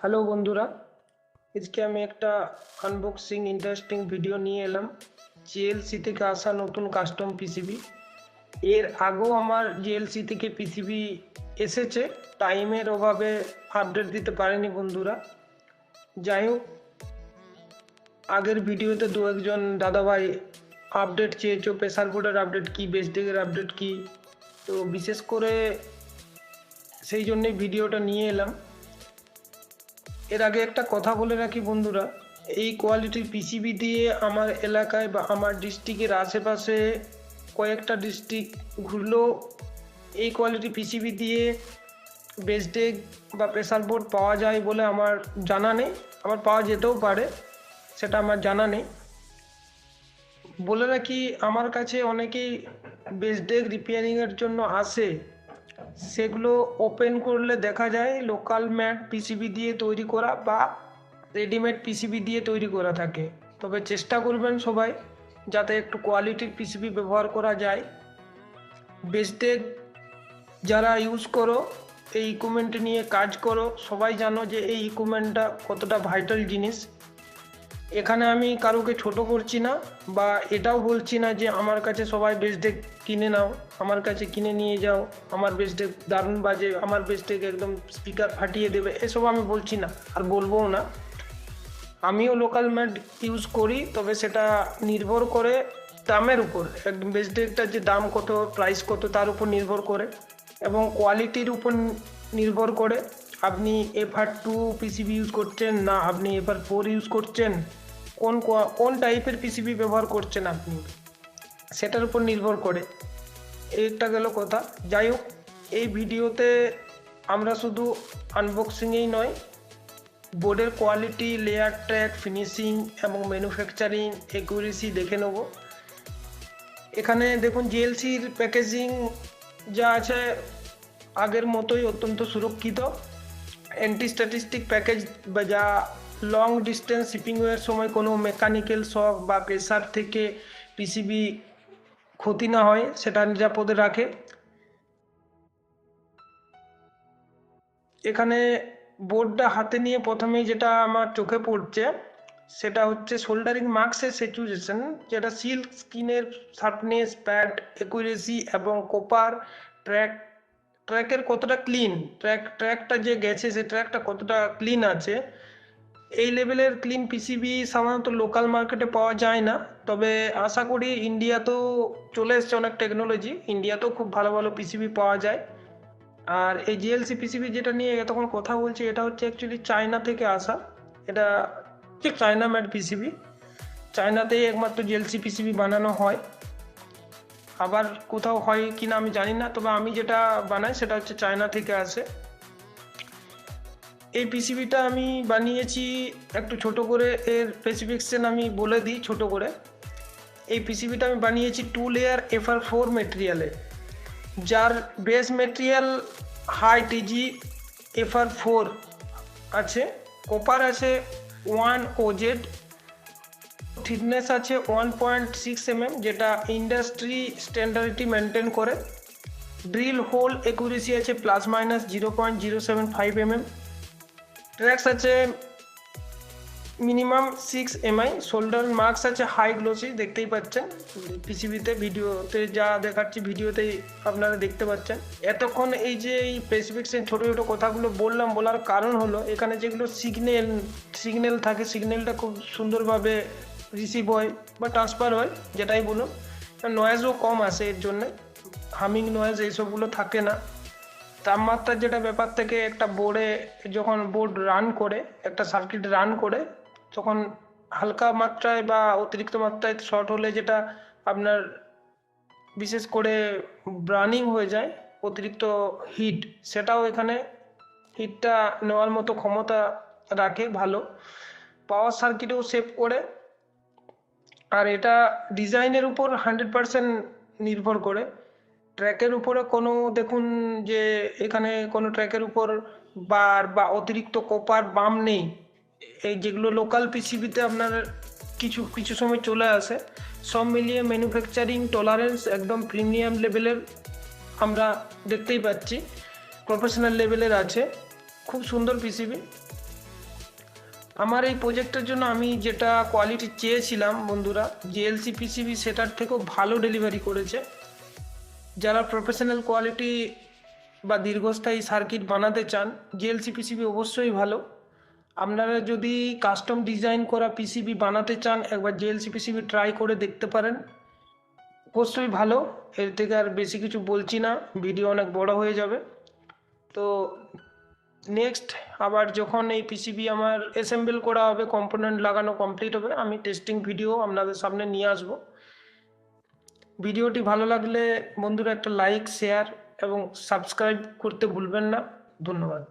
Hello বন্ধুরা, আজকে আমি একটা আনবক্সিং ইন্টারেস্টিং ভিডিও নিয়ে এলাম। জিএলসি থেকে আসা নতুন কাস্টম পিসিবি। এর আগেও আমার জিএলসি থেকে পিসিবি এসেছে, টাইমের অভাবে আপডেট দিতে পারেনি বন্ধুরা। যাই হোক, আগের ভিডিওতে দু একজন দাদাভাই আপডেট চেয়েছো, প্রেসার বোর্ডের আপডেট কি, বেসডেকের আপডেট কি, তো বিশেষ করে সেই জন্যই ভিডিওটা নিয়ে এলাম। এর আগে একটা কথা বলে রাখি বন্ধুরা, এই কোয়ালিটির পিসিবি দিয়ে আমার এলাকায় বা আমার ডিস্ট্রিক্টের আশেপাশে কয়েকটা ডিস্ট্রিক্ট ঘুরলেও এই কোয়ালিটি পিসিবি দিয়ে বেসডেক বা প্রেসার বোর্ড পাওয়া যায় বলে আমার জানা নেই। আবার পাওয়া যেতেও পারে, সেটা আমার জানা নেই। বলে রাখি, আমার কাছে অনেকেই বেসডেক রিপেয়ারিংয়ের জন্য আসে, সেগুলো ওপেন করলে দেখা যায় লোকাল ম্যাট পিসিবি দিয়ে তৈরি করা বা রেডিমেড পিসিবি দিয়ে তৈরি করা থাকে। তবে চেষ্টা করবেন সবাই যাতে একটু কোয়ালিটির পিসিবি ব্যবহার করা যায়। বেসডেক যারা ইউজ করো, এই ইকুইপমেন্ট নিয়ে কাজ করো, সবাই জানো যে এই ইকুইপমেন্টটা কতটা ভাইটাল জিনিস। এখানে আমি কারোকে ছোট করছি না বা এটাও বলছি না যে আমার কাছে সবাই বেসডেক কিনে নাও, আমার কাছে কিনে নিয়ে যাও, আমার বেসডেক দারুণ বাজে, আমার বেসডেক একদম স্পিকার ফাটিয়ে দেবে, এসব আমি বলছি না আর বলবোও না। আমিও লোকাল ম্যাট ইউজ করি, তবে সেটা নির্ভর করে দামের উপর। একদম বেসডেকটার যে দাম কত, প্রাইস কত, তার উপর নির্ভর করে এবং কোয়ালিটির উপর নির্ভর করে। আপনি FR2 পিসিবি ইউজ করছেন না আপনি FR4 ইউজ করছেন, কোন টাইপের পিসিবি ব্যবহার করছেন আপনি, সেটার উপর নির্ভর করে। এইটা গেল কথা। যাই হোক, এই ভিডিওতে আমরা শুধু আনবক্সিংয়েই নয়, বোর্ডের কোয়ালিটি, লেয়ার ট্র্যাক, ফিনিশিং এবং ম্যানুফ্যাকচারিং অ্যাকুরেসি দেখে নেব। এখানে দেখুন জিএলসির প্যাকেজিং যা আছে আগের মতোই অত্যন্ত সুরক্ষিত। অ্যান্টি স্ট্যাটিস্টিক প্যাকেজ, বা যা লং ডিস্টেন্স শিপিংয়ের সময় কোনো মেকানিক্যাল শক বা প্রেসার থেকে পিসিবি ক্ষতি না হয় সেটা নিরাপদে রাখে। এখানে বোর্ডটা হাতে নিয়ে প্রথমেই যেটা আমার চোখে পড়ছে সেটা হচ্ছে সোল্ডারিং মার্কসের স্যাচুরেশন, যেটা সিল্ক স্কিনের শার্পনেস, প্যাড অ্যাকুরেসি এবং কপার ট্র্যাকের কতটা ক্লিন, ট্র্যাকটা যে গেছে সে ট্র্যাকটা কতটা ক্লিন আছে। এই লেভেলের ক্লিন পিসিবি সাধারণত লোকাল মার্কেটে পাওয়া যায় না, তবে আশা করি ইন্ডিয়াতেও চলে এসছে অনেক টেকনোলজি, ইন্ডিয়াতেও খুব ভালো ভালো পিসিবি পাওয়া যায়। আর এই জিএলসি পিসিবি যেটা নিয়ে এতক্ষণ কথা বলছি, এটা হচ্ছে অ্যাকচুয়ালি চায়না থেকে আসা। এটা ঠিক চায়না ম্যাড পিসিবি, চায়নাতেই একমাত্র জিএলসি পিসিবি বানানো হয়। আবার কোথাও হয় কি না আমি জানি না, তবে আমি যেটা বানাই সেটা হচ্ছে চায়না থেকে আসে। এই পিসিবিটা আমি বানিয়েছি একটু ছোট করে, এর স্পেসিফিকেশন আমি বলে দিই ছোট করে। এই পিসিবিটা আমি বানিয়েছি 2 লেয়ার FR4 মেটেরিয়ালে, যার বেস মেটেরিয়াল হাই টিজি FR4 আছে, কপার আছে 1OZ, থিকনেস আছে 1.6 mm, যেটা ইন্ডাস্ট্রি স্ট্যান্ডার্ডটি মেনটেন করে। ড্রিল হোল অ্যাকুরেসি আছে +-0.075 mm। ট্র্যাক্স আছে মিনিমাম 6 mi। শোল্ডার মার্কস আছে হাই গ্লোসি, দেখতেই পাচ্ছেন পিসিবিতে, ভিডিওতে যা দেখাচ্ছি ভিডিওতেই আপনারা দেখতে পাচ্ছেন। এতক্ষণ এই যে এই স্পেসিফিকেশন ছোটো ছোটো কথাগুলো বললাম, বলার কারণ হলো এখানে যেগুলো সিগন্যাল থাকে, সিগন্যালটা খুব সুন্দরভাবে রিসিভ হয় বা ট্রান্সফার হয়, যেটাই বলুন। নয়েজও কম আসে, এর জন্যে হামিং নয়েজ এইসবগুলো থাকে না। তাপমাত্রার যেটা ব্যাপার থেকে, একটা বোর্ডে যখন বোর্ড রান করে, একটা সার্কিট রান করে, তখন হালকা মাত্রায় বা অতিরিক্ত মাত্রায় শর্ট হলে যেটা আপনার বিশেষ করে ব্রার্নিং হয়ে যায়, অতিরিক্ত হিট, সেটাও এখানে হিটটা নেওয়ার মতো ক্ষমতা রাখে ভালো, পাওয়ার সার্কিটেও সেভ করে। আর এটা ডিজাইনের উপর 100% নির্ভর করে। ট্র্যাকের উপরে কোনো দেখুন যে এখানে কোনো ট্র্যাকের উপর বার বা অতিরিক্ত কপার বাম নেই, এই যেগুলো লোকাল পিসিবিতে আপনার কিছু কিছু সময় চলে আসে। সব মিলিয়ে ম্যানুফ্যাকচারিং টলারেন্স একদম প্রিমিয়াম লেভেলের আমরা দেখতেই পাচ্ছি, প্রফেশনাল লেভেলের আছে। খুব সুন্দর পিসিবি। আমার এই প্রজেক্টের জন্য আমি যেটা কোয়ালিটি চেয়েছিলাম বন্ধুরা, জিএলসি পিসিবি সেটার থেকেও ভালো ডেলিভারি করেছে। যারা প্রফেশনাল কোয়ালিটি বা দীর্ঘস্থায়ী সার্কিট বানাতে চান, জিএলসি পিসিবি অবশ্যই ভালো। আপনারা যদি কাস্টম ডিজাইন করা পিসিবি বানাতে চান, একবার জিএলসি পিসিবি ট্রাই করে দেখতে পারেন, অবশ্যই ভালো। এর থেকে আর বেশি কিছু বলছি না, ভিডিও অনেক বড় হয়ে যাবে। তো নেক্সট আবার যখন এই পিসিবি আমার অ্যাসেম্বল করা হবে, কম্পোনেন্ট লাগানো কমপ্লিট হবে, আমি টেস্টিং ভিডিও আপনাদের সামনে নিয়ে আসব। ভিডিওটি ভালো লাগলে বন্ধুরা একটা লাইক, শেয়ার এবং সাবস্ক্রাইব করতে ভুলবেন না। ধন্যবাদ।